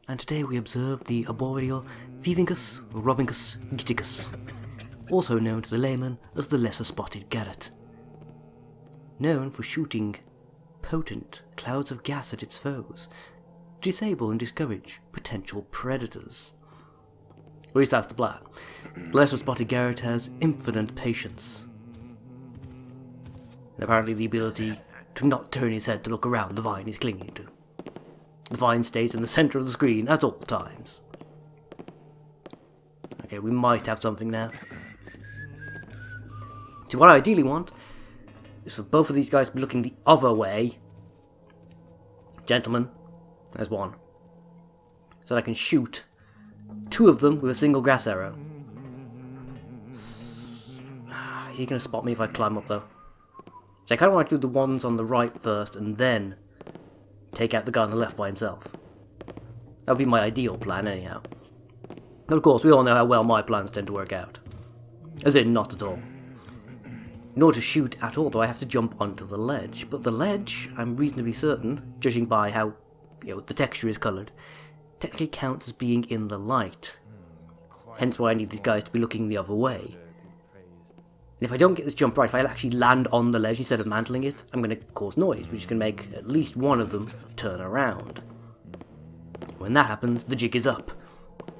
and today we observe the arboreal Vivingus robingus giticus, also known to the layman as the lesser spotted garret. Known for shooting potent clouds of gas at its foes, to disable and discourage potential predators. At least that's the plan. The lesser spotted garret has infinite patience, and apparently the ability to not turn his head to look around the vine he's clinging to. The vine stays in the centre of the screen at all times. Okay, we might have something now. So what I ideally want is for both of these guys to be looking the other way. Gentlemen, there's one. So that I can shoot two of them with a single grass arrow. Is he going to spot me if I climb up though? So I kind of want to do the ones on the right first and then take out the guy on the left by himself. That would be my ideal plan anyhow. But of course we all know how well my plans tend to work out. As in, not at all. In order to shoot at all though I have to jump onto the ledge. But the ledge, I'm reasonably certain, judging by how the texture is coloured, technically counts as being in the light. Hence why I need these guys to be looking the other way. And if I don't get this jump right, if I actually land on the ledge instead of mantling it, I'm going to cause noise, which is going to make at least one of them turn around. When that happens, the jig is up.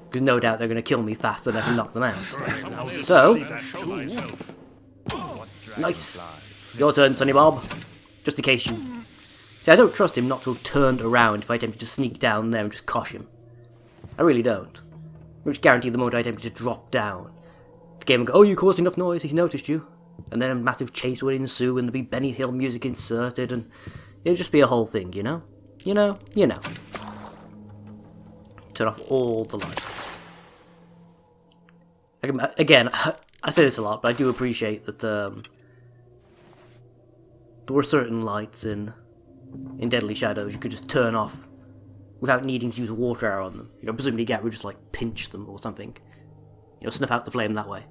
Because no doubt they're going to kill me faster than I can knock them out. So, nice! Your turn, Sonny Bob. Just in case you... See, I don't trust him not to have turned around if I attempted to sneak down there and just cosh him. I really don't. Which guarantee the moment I attempted to drop down, the game would go, oh, you caused enough noise, he noticed you. And then a massive chase would ensue and there'd be Benny Hill music inserted and it'd just be a whole thing, you know? You know. Turn off all the lights. Again, I say this a lot, but I do appreciate that there were certain lights in Deadly Shadows you could just turn off without needing to use a water arrow on them. Presumably Gat would just like pinch them or something. Snuff out the flame that way.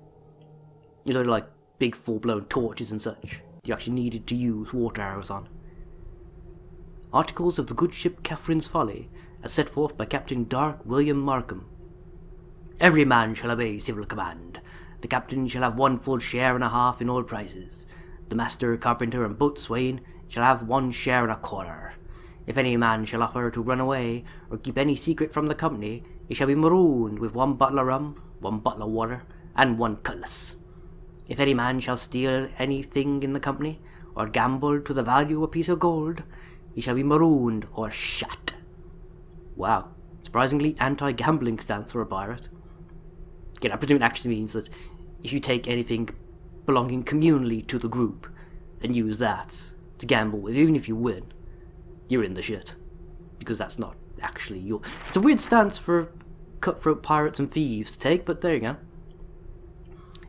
Sort of like big full-blown torches and such you actually needed to use water arrows on. Articles of the good ship Catherine's Folly, as set forth by Captain Dark William Markham. Every man shall obey civil command. The captain shall have 1 full share and a half in all prizes. The master, carpenter, and boatswain shall have 1 share and a quarter. If any man shall offer to run away, or keep any secret from the company, he shall be marooned with 1 bottle of rum, 1 bottle of water, and 1 cutlass. If any man shall steal anything in the company, or gamble to the value of a piece of gold, he shall be marooned or shot. Wow, surprisingly anti-gambling stance for a pirate. Again, I presume it actually means that if you take anything belonging communally to the group, and use that to gamble with, even if you win, you're in the shit. Because that's not actually your... It's a weird stance for cutthroat pirates and thieves to take, but there you go.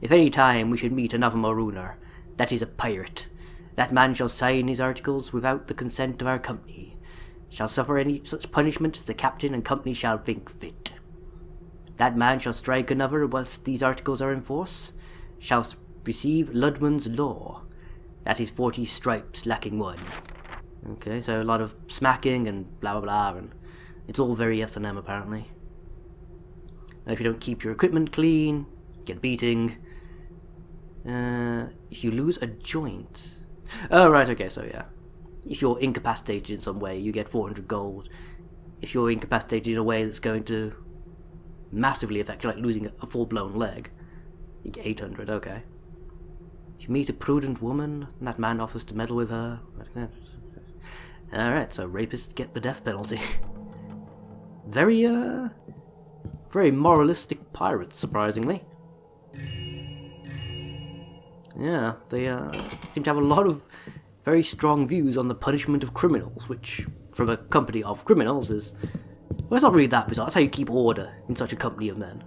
If any time we should meet another marooner, that is a pirate, that man shall sign his articles without the consent of our company, shall suffer any such punishment as the captain and company shall think fit. That man shall strike another whilst these articles are in force, shall receive Ludman's law, that is 40 stripes lacking 1. Okay, so a lot of smacking and blah blah blah, and it's all very S&M apparently. And if you don't keep your equipment clean, you get a beating. If you lose a joint... Oh, right, okay, so yeah. If you're incapacitated in some way, you get 400 gold. If you're incapacitated in a way that's going to massively affect you, like losing a full-blown leg, you get 800, okay. If you meet a prudent woman, and that man offers to meddle with her... Alright, so rapists get the death penalty. Very moralistic pirates, surprisingly. Yeah, they seem to have a lot of very strong views on the punishment of criminals, which, from a company of criminals, is... Well, it's not really that bizarre. That's how you keep order in such a company of men.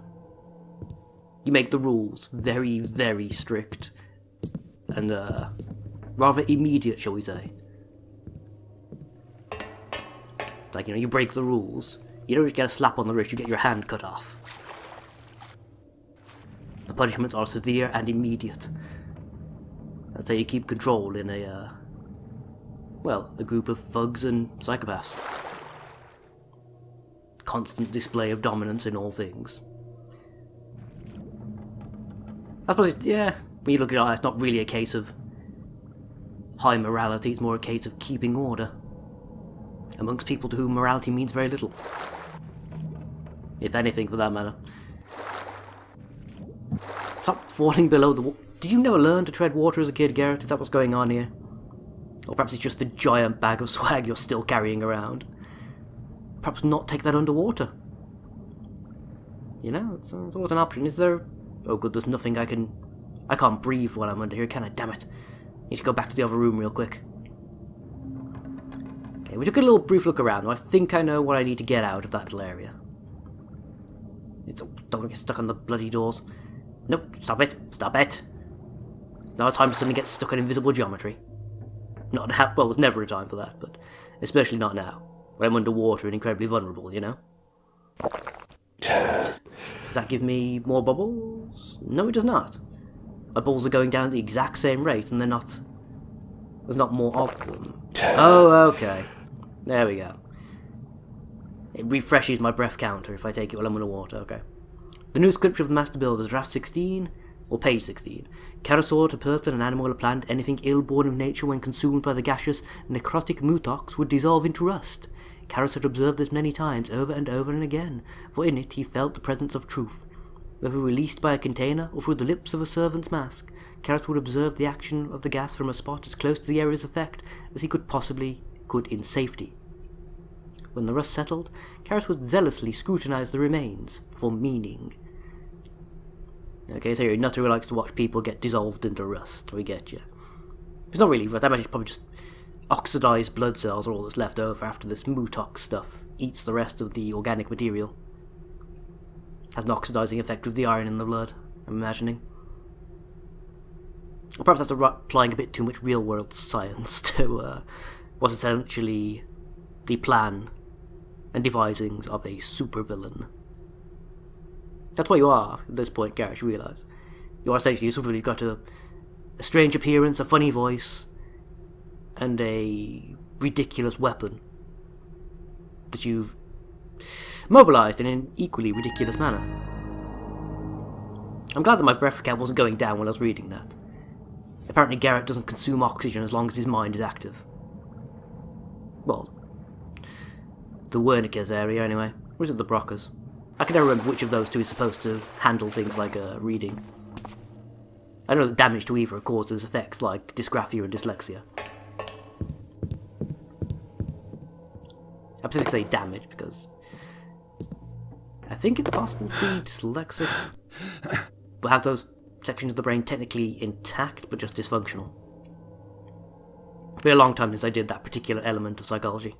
You make the rules very, very strict. And, rather immediate, shall we say. Like, you break the rules. You don't just get a slap on the wrist, you get your hand cut off. The punishments are severe and immediate. That's how you keep control in a group of thugs and psychopaths. constant display of dominance in all things. I suppose, yeah, when you look at it, it's not really a case of high morality, it's more a case of keeping order amongst people to whom morality means very little. If anything, for that matter. Stop falling below the water. Did you never learn to tread water as a kid, Garrett? Is that what's going on here? Or perhaps it's just the giant bag of swag you're still carrying around. Perhaps not take that underwater. You know, it's always an option. Is there... Oh good, there's nothing I can... I can't breathe while I'm under here, can I? Damn it. Need to go back to the other room real quick. Okay, we took a little brief look around. I think I know what I need to get out of that little area. Don't get stuck on the bloody doors. Nope, stop it. Stop it. Not a time to suddenly get stuck on invisible geometry. Not now. Well, there's never a time for that, but especially not now, when I'm underwater and incredibly vulnerable, you know? Does that give me more bubbles? No, it does not. My bubbles are going down at the exact same rate, and they're not... There's not more of them. Oh, okay. There we go. It refreshes my breath counter if I take it while I'm underwater, okay. The new scripture of the Master Builders, draft 16, or page 16. Karasaur, a person, an animal, a plant, anything ill-born of nature when consumed by the gaseous, necrotic mutox would dissolve into rust. Karas had observed this many times, over and over and again, for in it he felt the presence of truth. Whether released by a container or through the lips of a servant's mask, Karas would observe the action of the gas from a spot as close to the area's effect as he could in safety. When the rust settled, Karas would zealously scrutinize the remains for meaning. Okay, so you're a nutter who likes to watch people get dissolved into rust. We get you. It's not really rust, I imagine it's probably just oxidized blood cells are all that's left over after this mutox stuff eats the rest of the organic material. Has an oxidizing effect with the iron in the blood, I'm imagining. Or perhaps that's applying a bit too much real-world science to what's essentially the plan and devisings of a supervillain. That's what you are at this point, Garrett, you realise. You are essentially a supervillain. You've got a strange appearance, a funny voice, and a ridiculous weapon that you've mobilised in an equally ridiculous manner. I'm glad that my breath count wasn't going down while I was reading that. Apparently Garrett doesn't consume oxygen as long as his mind is active. Well, the Wernicke's area anyway. Or is it the Brockers? I can never remember which of those two is supposed to handle things like reading. I know that damage to either causes effects like dysgraphia and dyslexia. I specifically say damage because I think it's possible to be dyslexic, but have those sections of the brain technically intact but just dysfunctional. It's been a long time since I did that particular element of psychology.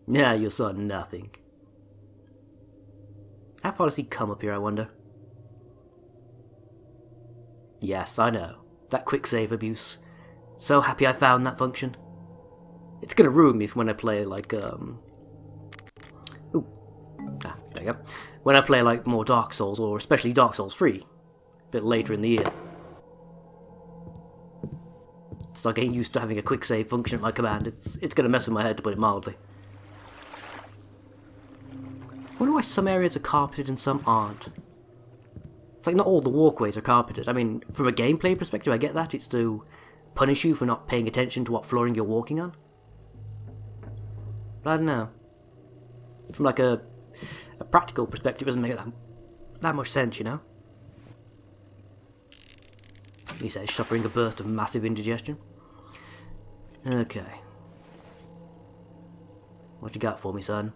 Yeah, you saw nothing. How far does he come up here, I wonder? Yes, I know. That quick save abuse. So happy I found that function. It's gonna ruin me when I play like, Ooh. Ah, there you go. When I play like more Dark Souls, or especially Dark Souls 3. A bit later in the year. Start getting used to having a quick save function at my command. It's gonna mess with my head, to put it mildly. I wonder why some areas are carpeted and some aren't. It's like not all the walkways are carpeted. I mean, from a gameplay perspective, I get that. It's to punish you for not paying attention to what flooring you're walking on. But I don't know. From like a practical perspective, it doesn't make that much sense, you know? He says, suffering a burst of massive indigestion. Okay. What you got for me, son?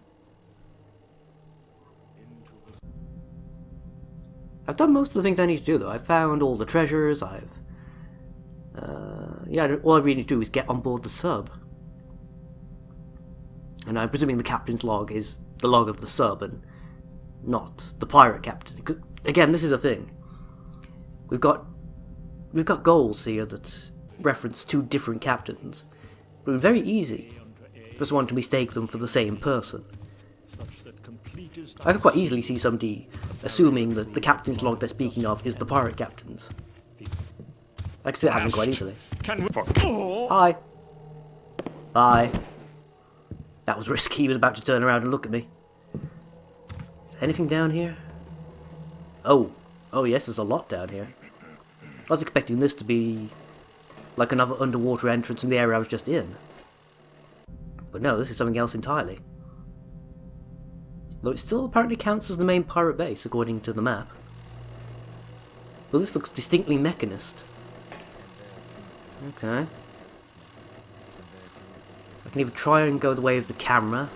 I've done most of the things I need to do, though. I've found all the treasures, yeah, all I really need to do is get on board the sub. And I'm presuming the captain's log is the log of the sub, and not the pirate captain. Because, again, this is a thing. We've got goals here that reference two different captains. But it's very easy for someone to mistake them for the same person. I could quite easily see somebody assuming that the captain's log they're speaking of is the pirate captain's. I could see that happening quite easily. Hi. Bye. That was risky. He was about to turn around and look at me. Is there anything down here? Oh. Oh yes, there's a lot down here. I was expecting this to be like another underwater entrance in the area I was just in. But no, this is something else entirely. Though it still apparently counts as the main pirate base, according to the map. Well, this looks distinctly mechanist. Okay. I can either try and go the way of the camera.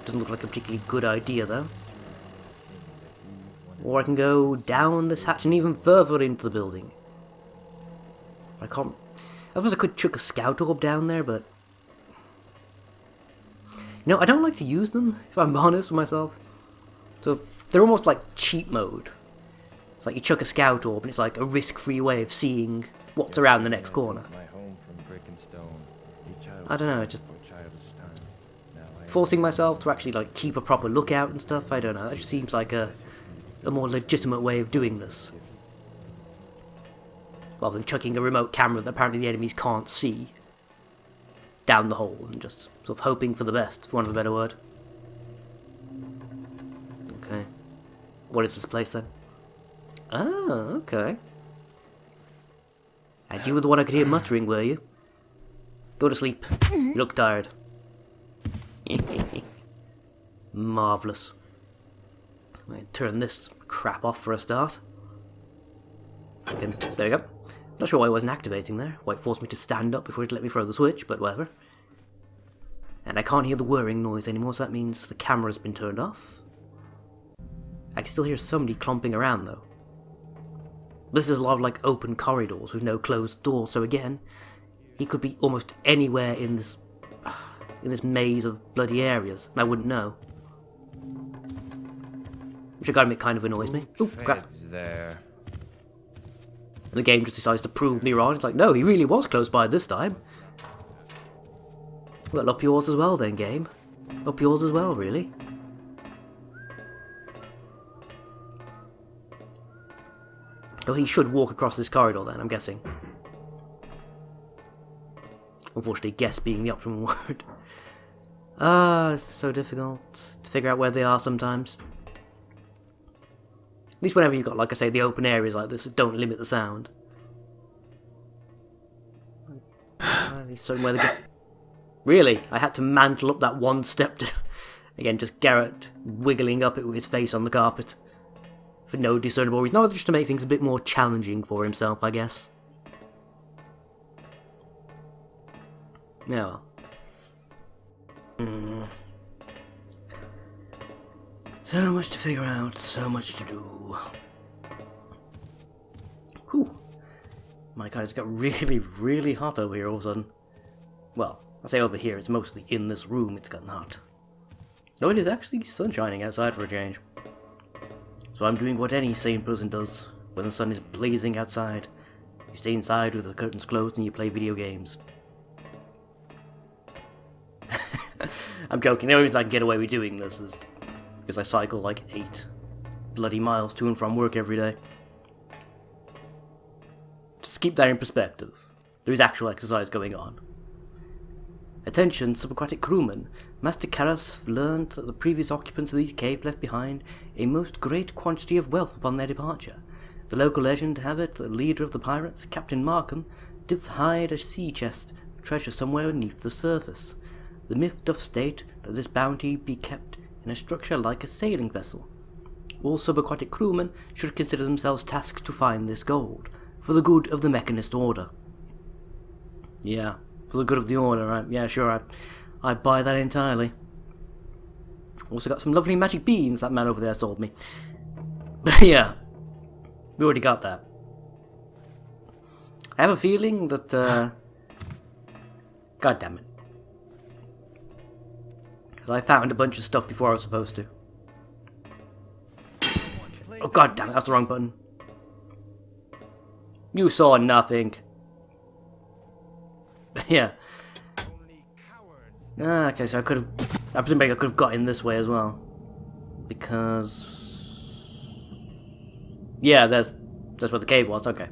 Doesn't look like a particularly good idea, though. Or I can go down this hatch and even further into the building. I can't... I suppose I could chuck a scout orb down there, but... You know, I don't like to use them, if I'm honest with myself. So, they're almost like cheat mode. It's like you chuck a scout orb and it's like a risk-free way of seeing what's around the next corner. I don't know, just... Forcing myself to actually like keep a proper lookout and stuff, I don't know, that just seems like a more legitimate way of doing this. Rather than chucking a remote camera that apparently the enemies can't see down the hole and just sort of hoping for the best, for want of a better word. Okay. What is this place then? Ah, okay. And you were the one I could hear muttering, were you? Go to sleep. You look tired. Marvellous. I'll turn this crap off for a start. Okay, there we go. Not sure why it wasn't activating there. Why it forced me to stand up before it let me throw the switch, but whatever. And I can't hear the whirring noise anymore, so that means the camera's been turned off. I can still hear somebody clomping around though. This is a lot of like open corridors with no closed doors, so again, he could be almost anywhere in this maze of bloody areas, and I wouldn't know. Which I gotta admit kind of annoys me. Oh crap. There. And the game just decides to prove me wrong. It's like, no, he really was close by this time. Well, up yours as well then, game. Up yours as well, really. Oh, he should walk across this corridor then, I'm guessing. Unfortunately, guess being the optimal word. It's so difficult to figure out where they are sometimes. At least whenever you've got, like I say, the open areas like this that don't limit the sound. Somewhere they get... Really? I had to mantle up that one step to... Again, just Garrett wiggling up it with his face on the carpet. For no discernible reason. No, just to make things a bit more challenging for himself, I guess. Yeah. So much to figure out, so much to do. Whew. My god, it's got really, really hot over here all of a sudden. Well, I say over here, it's mostly in this room it's gotten hot. No, it is actually sun shining outside for a change. So I'm doing what any sane person does when the sun is blazing outside. You stay inside with the curtains closed and you play video games. I'm joking, the only reason I can get away with doing this is because I cycle like 8 bloody miles to and from work every day. Just keep that in perspective. There is actual exercise going on. Attention, subaquatic crewmen. Master Karras learned that the previous occupants of these caves left behind a most great quantity of wealth upon their departure. The local legend have it that the leader of the pirates, Captain Markham, did hide a sea chest of treasure somewhere beneath the surface. The myth doth state that this bounty be kept in a structure like a sailing vessel. All subaquatic crewmen should consider themselves tasked to find this gold, for the good of the Mechanist Order. Yeah, for the good of the Order, right? Yeah, sure, I buy that entirely. Also got some lovely magic beans that man over there sold me. But yeah, we already got that. I have a feeling that, God damn it. I found a bunch of stuff before I was supposed to. Oh god damn it, that's the wrong button. You saw nothing. Yeah. Okay, so I could have... I presume I could have got in this way as well. Because... Yeah, that's where the cave was, okay.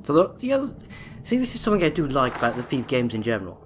So the other... See, this is something I do like about the Thief games in general.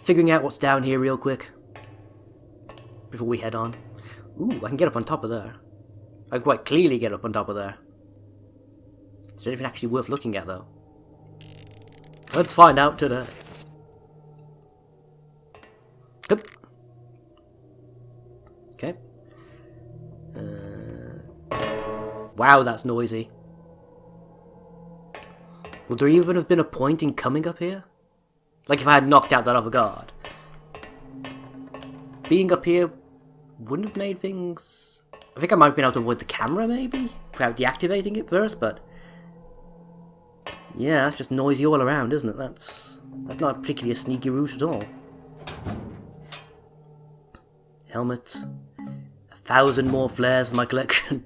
figuring out what's down here real quick before we head on. Ooh, I can get up on top of there. I can quite clearly get up on top of there. Is there anything actually worth looking at, though? Let's find out today. Yep. Okay. Wow, that's noisy. Would there even have been a point in coming up here? Like if I had knocked out that other guard. Being up here wouldn't have made things... I think I might have been able to avoid the camera, maybe? Without deactivating it first, but... yeah, that's just noisy all around, isn't it? That's not particularly a sneaky route at all. Helmet. 1,000 more flares for my collection.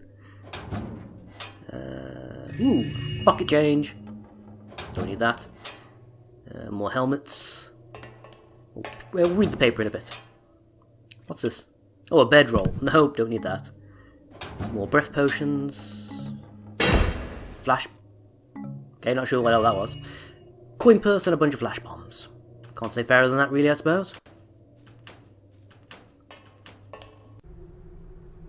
Ooh, pocket change. Don't need that. More helmets. We'll read the paper in a bit. What's this? Oh, a bedroll. Nope, don't need that. More breath potions. Flash. Okay, not sure what the hell that was. Coin purse and a bunch of flash bombs. Can't say fairer than that, really, I suppose.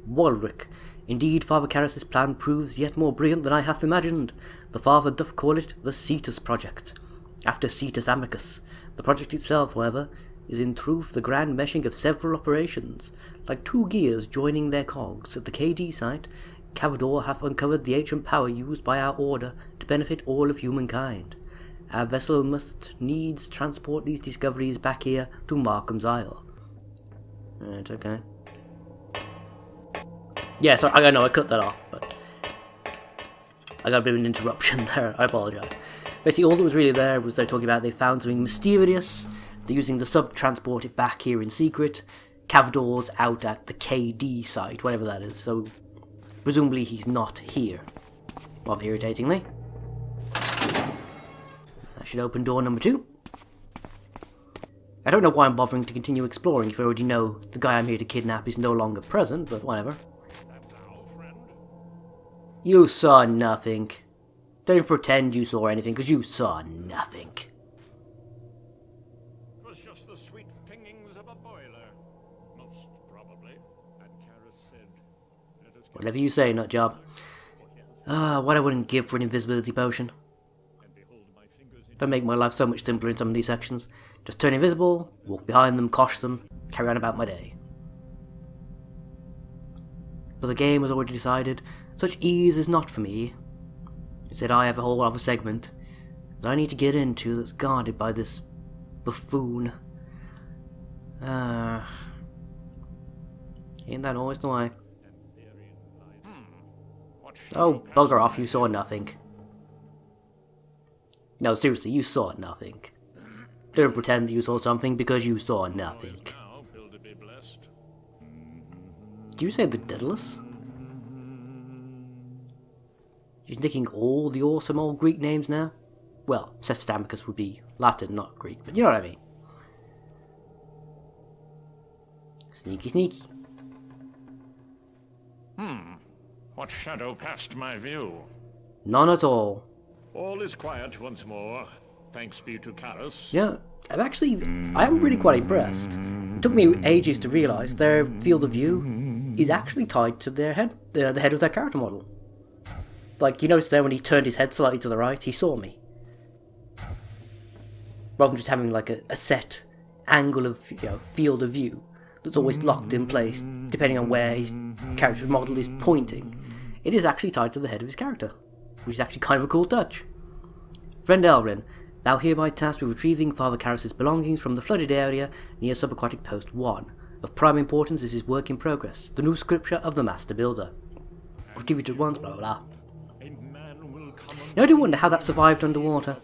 Walrick. Indeed, Father Karras' plan proves yet more brilliant than I hath imagined. The Father doth call it the Cetus Project, after Cetus Amicus. The project itself, however, is in truth the grand meshing of several operations. Like two gears joining their cogs at the KD site, Cavador hath uncovered the ancient power used by our order to benefit all of humankind. Our vessel must needs transport these discoveries back here to Markham's Isle. Right, okay. Yeah, sorry, I know I cut that off, but I got a bit of an interruption there, I apologise. Basically, all that was really there was they're talking about they found something mysterious, they're using the sub to transport it back here in secret, Cavador's out at the KD site, whatever that is, so presumably he's not here. Rather irritatingly. That should open door number 2. I don't know why I'm bothering to continue exploring if I already know the guy I'm here to kidnap is no longer present, but whatever. You saw nothing. Don't even pretend you saw anything, because you saw nothing. It was just the sweet pingings of a boiler. Most probably. And Karras said, let us Whatever you say, nutjob. What I wouldn't give for an invisibility potion. Don't make my life so much simpler in some of these sections. Just turn invisible, walk behind them, cosh them, carry on about my day. But the game has already decided such ease is not for me. Instead, I have a whole other segment that I need to get into that's guarded by this buffoon. Ain't that always the way? Oh, bugger off, you saw nothing. No, seriously, you saw nothing. Don't pretend that you saw something because you saw nothing. Did you say the Daedalus? You're nicking all the awesome old Greek names now? Well, Sestamicus would be Latin, not Greek, but you know what I mean. Sneaky, sneaky. What shadow passed my view? None at all. All is quiet once more, thanks be to Karras. Yeah, I'm really quite impressed. It took me ages to realise their field of view is actually tied to their head, the head of their character model. Like, you noticed there when he turned his head slightly to the right, he saw me. Rather than just having like a set angle of, field of view that's always locked in place, depending on where his character model is pointing. It is actually tied to the head of his character, which is actually kind of a cool touch. Friend Elrin, thou hereby tasked with retrieving Father Karras' belongings from the flooded area near Subaquatic Post 1. Of prime importance is his work in progress, the new scripture of the Master Builder. Retrieve it at once, blah blah blah. I do wonder how that survived underwater.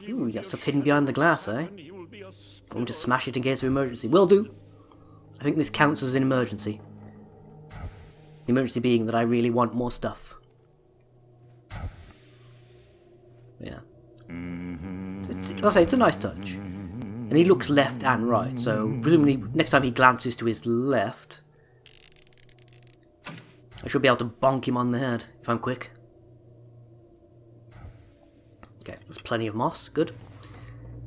Ooh, you got stuff hidden behind the glass, eh? I'm to smash it in case of emergency. Will do. I think this counts as an emergency. The emergency being that I really want more stuff. Yeah. I'll say it's a nice touch. And he looks left and right, so presumably next time he glances to his left, I should be able to bonk him on the head if I'm quick. Okay, there's plenty of moss, good.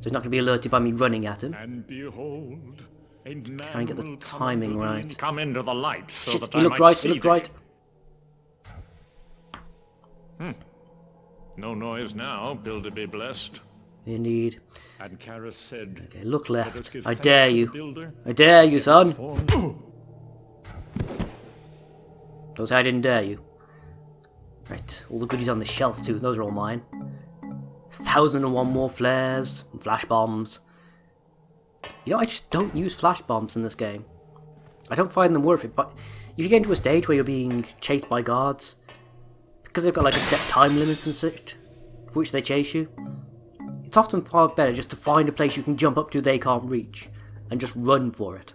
So he's not going to be alerted by me running at him. And behold, a man Try and get the will timing come, right. come into the light so Shit, that he I looked might right, see he looked thee. right. No noise now, Bill to be blessed. Indeed. And Karis said, Okay, look "Let us left. give I thanks dare to the you. builder, I dare you, son. form- Don't say I didn't dare you. Right, all the goodies on the shelf too, those are all mine. 1001 more flares, and flash bombs. You know, I just don't use flash bombs in this game. I don't find them worth it, but if you get into a stage where you're being chased by guards, because they've got like a set time limit and such, for which they chase you, it's often far better just to find a place you can jump up to they can't reach, and just run for it.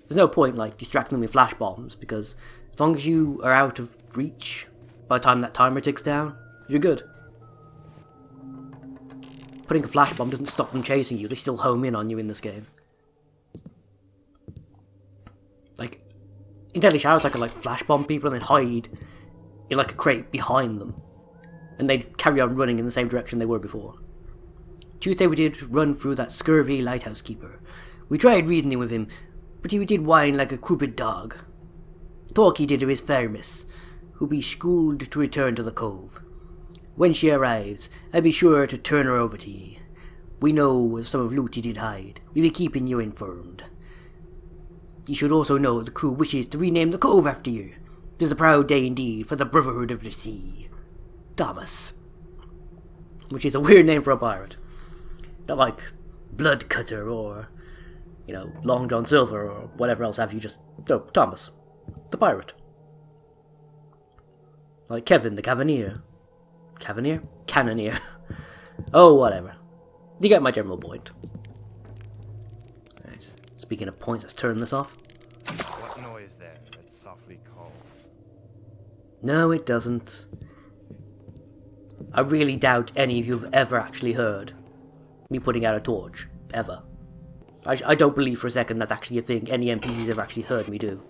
There's no point like distracting them with flash bombs, because as long as you are out of reach by the time that timer ticks down, you're good. Putting a flash bomb doesn't stop them chasing you, they still home in on you in this game. Like, in Deadly Shadows I could like flash bomb people and then hide in like a crate behind them. And they'd carry on running in the same direction they were before. Tuesday we did run through that scurvy lighthouse keeper. We tried reasoning with him, but he did whine like a crouped dog. Talk he did of his fair miss, who be schooled to return to the cove. When she arrives, I'll be sure to turn her over to ye. We know some of loot ye did hide. We be keeping you informed. Ye should also know the crew wishes to rename the cove after you. 'Tis a proud day indeed for the Brotherhood of the Sea. Thomas. Which is a weird name for a pirate. Not like Bloodcutter or, you know, Long John Silver or whatever else have you, just... No, Thomas. The pirate. Like Kevin the Cavalier. Cavalier? Cannoneer. Oh, whatever. You get my general point. Right. Speaking of points, let's turn this off. What noise there that softly calls? No, it doesn't. I really doubt any of you have ever actually heard me putting out a torch. Ever. I don't believe for a second that's actually a thing any NPCs ever actually heard me do.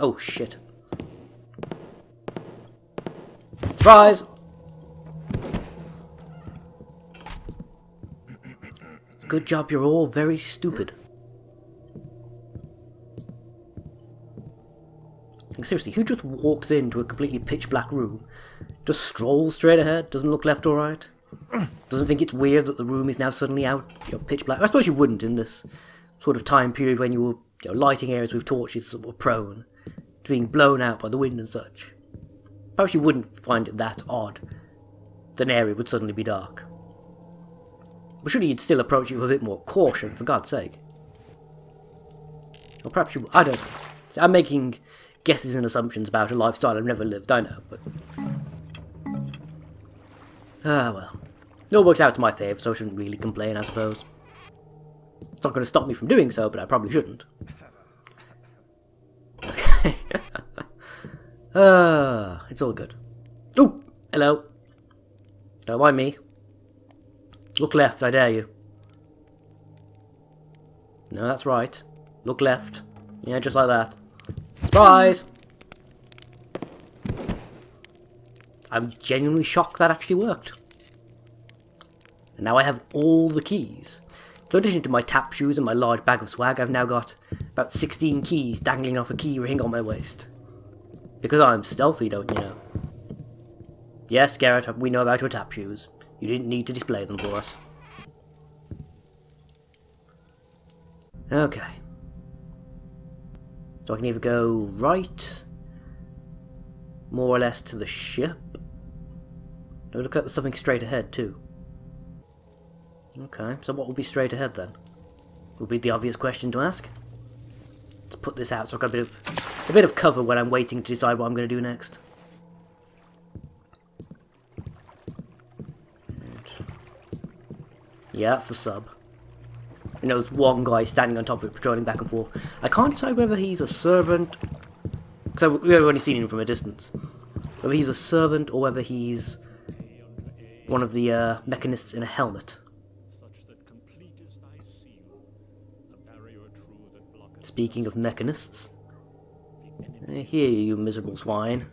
Oh, shit. Surprise! Good job, you're all very stupid. Like, seriously, who just walks into a completely pitch black room, just strolls straight ahead, doesn't look left or right, doesn't think it's weird that the room is now suddenly out, pitch black? I suppose you wouldn't in this sort of time period when you were lighting areas with torches that were prone to being blown out by the wind and such. Perhaps you wouldn't find it that odd that an area would suddenly be dark. But surely you'd still approach it with a bit more caution, for God's sake. Or perhaps you... I don't know. I'm making guesses and assumptions about a lifestyle I've never lived, I know, but... Ah, well. It all worked out to my favour, so I shouldn't really complain, I suppose. It's not going to stop me from doing so, but I probably shouldn't. Okay. It's all good. Oh, hello. Don't mind me. Look left, I dare you. No, that's right. Look left. Yeah, just like that. Surprise! I'm genuinely shocked that actually worked. And now I have all the keys. So in addition to my tap shoes and my large bag of swag, I've now got about 16 keys dangling off a key ring on my waist. Because I'm stealthy, don't you know? Yes, Garrett, we know about your tap shoes. You didn't need to display them for us. Okay. So I can either go right, more or less to the ship. No, look at something straight ahead too. Okay, so what will be straight ahead then? Will be the obvious question to ask. Let's put this out so I've got a bit of cover when I'm waiting to decide what I'm going to do next. Yeah, that's the sub. You know, there's one guy standing on top of it, patrolling back and forth. I can't decide whether he's a servant, because we've only seen him from a distance. Whether he's a servant or whether he's one of the mechanists in a helmet. Speaking of mechanists, I hear you, you miserable swine.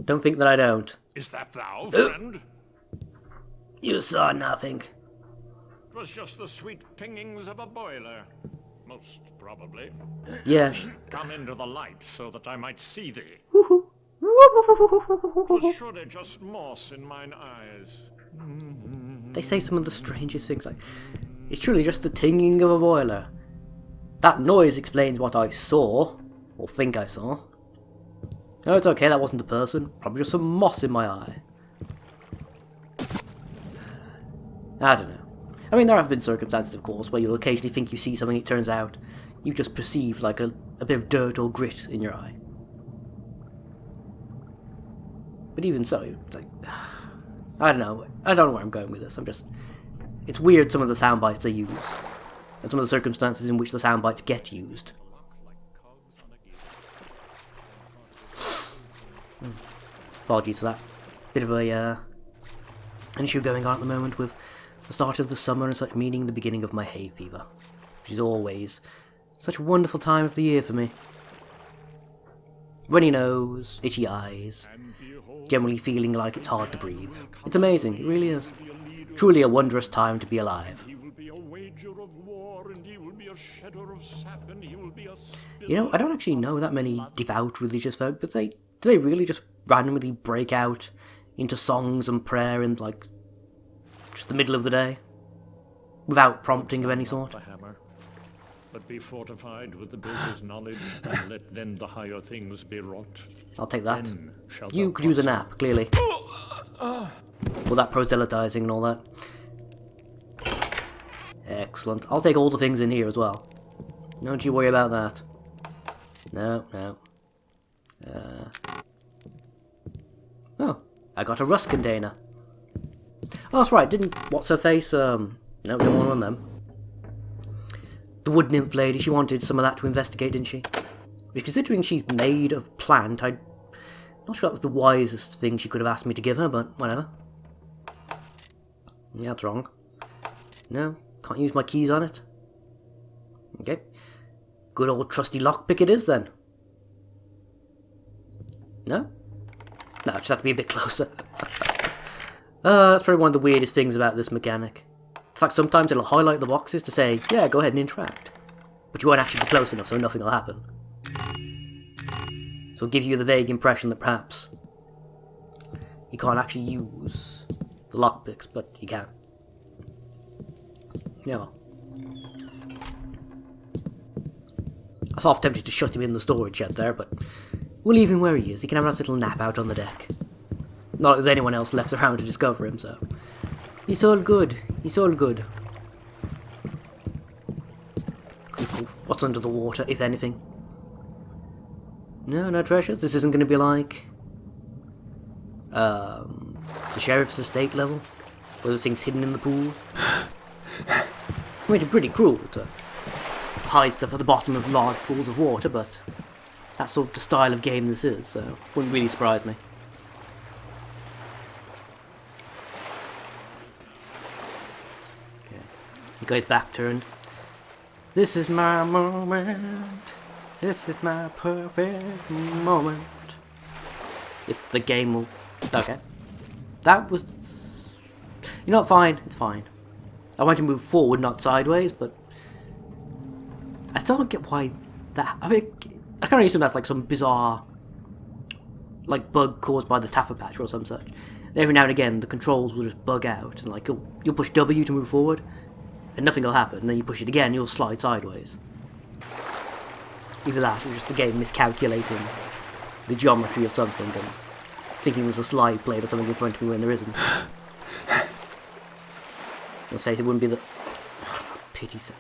Don't think that I don't. Is that thou, friend? You saw nothing. was just the sweet pingings of a boiler. Most probably. Yeah. Come into the light so that I might see thee. Woohoo. 'Twas surely just moss in mine eyes. They say some of the strangest things, like, it's truly just the tinging of a boiler. That noise explains what I saw, or think I saw. No, it's okay, that wasn't a person. Probably just some moss in my eye. I don't know. I mean, there have been circumstances, of course, where you'll occasionally think you see something, it turns out you just perceive like a bit of dirt or grit in your eye. But even so, it's like, I don't know where I'm going with this. It's weird, some of the sound bites they use, and some of the circumstances in which the sound bites get used. Apologies for that. Bit of an issue going on at the moment with the start of the summer and such, meaning the beginning of my hay fever, which is always such a wonderful time of the year for me. Runny nose, itchy eyes, generally feeling like it's hard to breathe. It's amazing, it really is. Truly a wondrous time to be alive. You know, I don't actually know that many devout religious folk, but do they really just randomly break out into songs and prayer in, like, just the middle of the day? Without prompting of any sort? But be fortified with the builder's knowledge, and let then the higher things be wrought. I'll take that. You could use a nap, clearly. All that proselytizing and all that. Excellent. I'll take all the things in here as well. Don't you worry about that. No. Oh, I got a rust container. Oh, that's right, didn't What's-Her-Face, no, don't want one of them. The wood nymph lady, she wanted some of that to investigate, didn't she? Which, considering she's made of plant, I'm not sure that was the wisest thing she could have asked me to give her, but whatever. Yeah, that's wrong. No, can't use my keys on it. Okay. Good old trusty lockpick it is, then. No? No, just have to be a bit closer. That's probably one of the weirdest things about this mechanic. In fact, sometimes it'll highlight the boxes to say, yeah, go ahead and interact. But you won't actually be close enough, so nothing will happen. So it'll give you the vague impression that perhaps you can't actually use the lockpicks, but you can. Yeah, well. I was half tempted to shut him in the storage shed there, but we'll leave him where he is. He can have a nice little nap out on the deck. Not like there's anyone else left around to discover him, so... He's all good. He's all good. Cool. What's under the water, if anything? No treasures? This isn't going to be like... the sheriff's estate level? Where there's things hidden in the pool? I mean, it's pretty cruel to hide stuff at the bottom of large pools of water, but that's sort of the style of game this is, so wouldn't really surprise me. Okay, he goes back turned. This is my moment. This is my perfect moment. If the game will... Okay. That was... You know what, fine. It's fine. I want to move forward, not sideways, but... I still don't get why that... I think... I kind of assume that's like some bizarre... like bug caused by the Taffer patch or some such. Every now and again, the controls will just bug out, and like, you'll push W to move forward, and nothing will happen, and then you push it again, you'll slide sideways. Either that, or just the game miscalculating the geometry of something, and thinking there's a slide plate or something in front of me when there isn't. Let's face it, wouldn't be the... Oh, for pity's sake.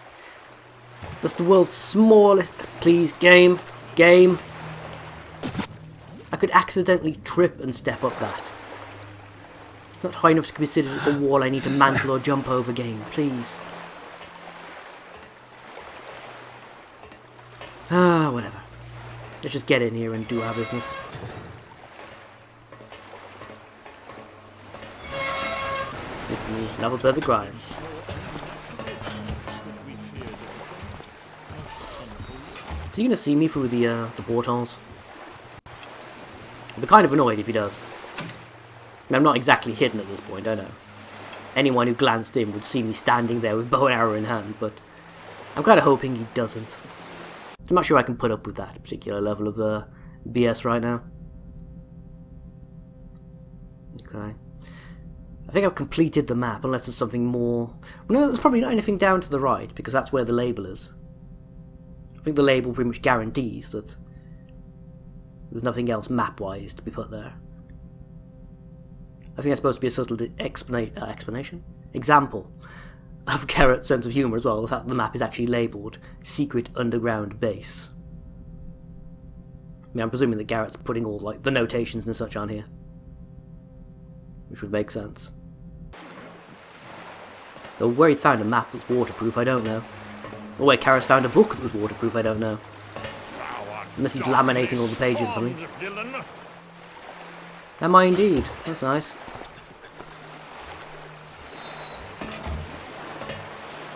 That's the world's smallest... Please, game. Game. I could accidentally trip and step up that. It's not high enough to be considered a wall I need to mantle or jump over, game. Please. Ah, whatever. Let's just get in here and do our business. Level perfect grind. Is he gonna see me through the portholes? I'd be kind of annoyed if he does. I mean, I'm not exactly hidden at this point, I know. anyone who glanced in would see me standing there with bow and arrow in hand, but I'm kind of hoping he doesn't. I'm not sure I can put up with that particular level of BS right now. Okay. I think I've completed the map, unless there's something more... Well, no, there's probably not anything down to the right, because that's where the label is. I think the label pretty much guarantees that there's nothing else map-wise to be put there. I think that's supposed to be a subtle explanation? Example of Garrett's sense of humour as well, the fact that the map is actually labelled Secret Underground Base. I mean, I'm presuming that Garrett's putting all like the notations and such on here. Which would make sense. Though where he's found a map that's waterproof, I don't know. Or where Kara's found a book that was waterproof, I don't know. Unless he's laminating all the pages or something. Am I indeed? That's nice.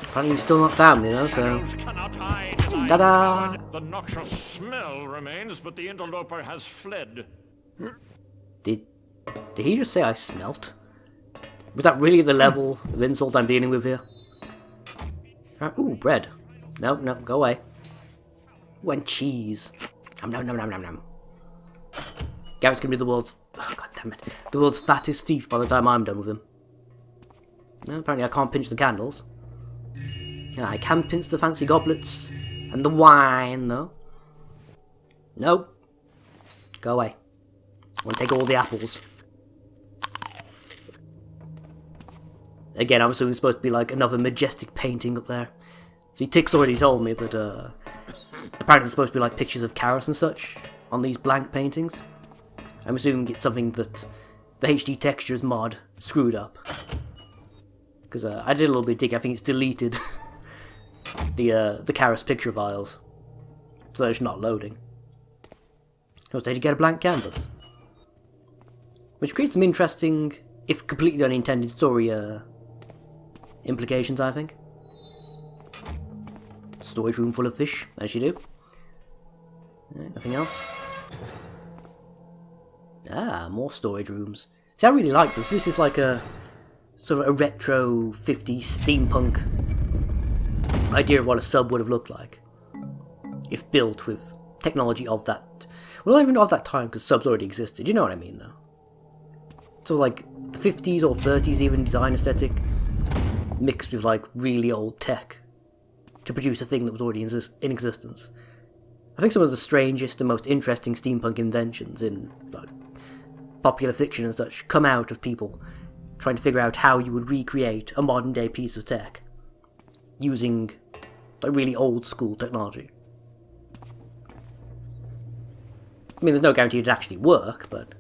Apparently you've still not found me though, so... Ta-da! The noxious smell remains, but the interloper has fled. Did he just say I smelt? Was that really the level of insult I'm dealing with here? Ooh, bread. No, go away. Ooh, and cheese. Nom nom nom nom nom. Garrett's gonna be the world's... Oh, God damn it. The world's fattest thief by the time I'm done with him. No, apparently I can't pinch the candles. Yeah, I can pinch the fancy goblets. And the wine, though. Nope. Go away. I want to take all the apples. Again, I'm assuming it's supposed to be like another majestic painting up there. See, Tick's already told me that apparently it's supposed to be like pictures of Karas and such on these blank paintings. I'm assuming it's something that the HD Textures mod screwed up. Because I did a little bit of digging, I think it's deleted the Karas picture files. So it's not loading. So did you get a blank canvas? Which creates some interesting, if completely unintended story implications, I think. Storage room full of fish, as you do. Nothing else. Ah, more storage rooms. See, I really like this. This is like a sort of a retro 50s steampunk idea of what a sub would have looked like if built with technology of that. Well, not even of that time, because subs already existed. You know what I mean, though. So like the 50s or 30s even design aesthetic mixed with like really old tech to produce a thing that was already in existence. I think some of the strangest and most interesting steampunk inventions in like popular fiction and such come out of people trying to figure out how you would recreate a modern day piece of tech using like really old school technology. I mean, there's no guarantee it'd actually work, but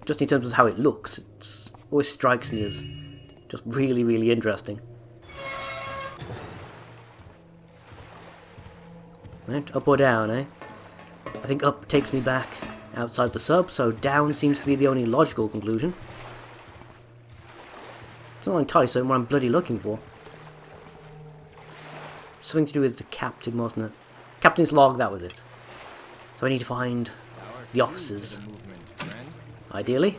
just in terms of how it looks, it always strikes me as just really, really interesting. Right, up or down, eh? I think up takes me back outside the sub, so down seems to be the only logical conclusion. It's not entirely certain what I'm bloody looking for. Something to do with the captain, wasn't it? Captain's log, that was it. So I need to find the officers. Ideally.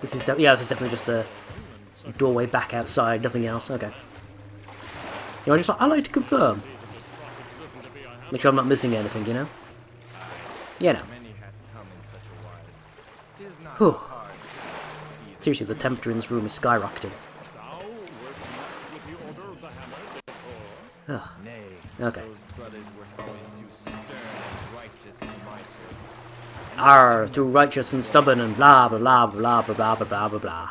This is this is definitely just a doorway back outside, nothing else. Okay. You know, I like to confirm. Make sure I'm not missing anything, you know? You know. Whew. Seriously, the temperature in this room is skyrocketing. Ugh. Okay. Arr, too righteous and stubborn and blah blah blah blah blah blah blah blah blah.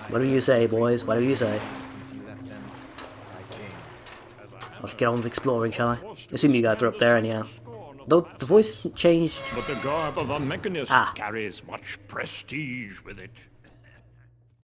Whatever you say, boys, whatever you say. I'll just get on with exploring, shall I? Assume you guys are up there anyhow. Though the voice hasn't changed. But the garb of a mechanist carries much prestige with it.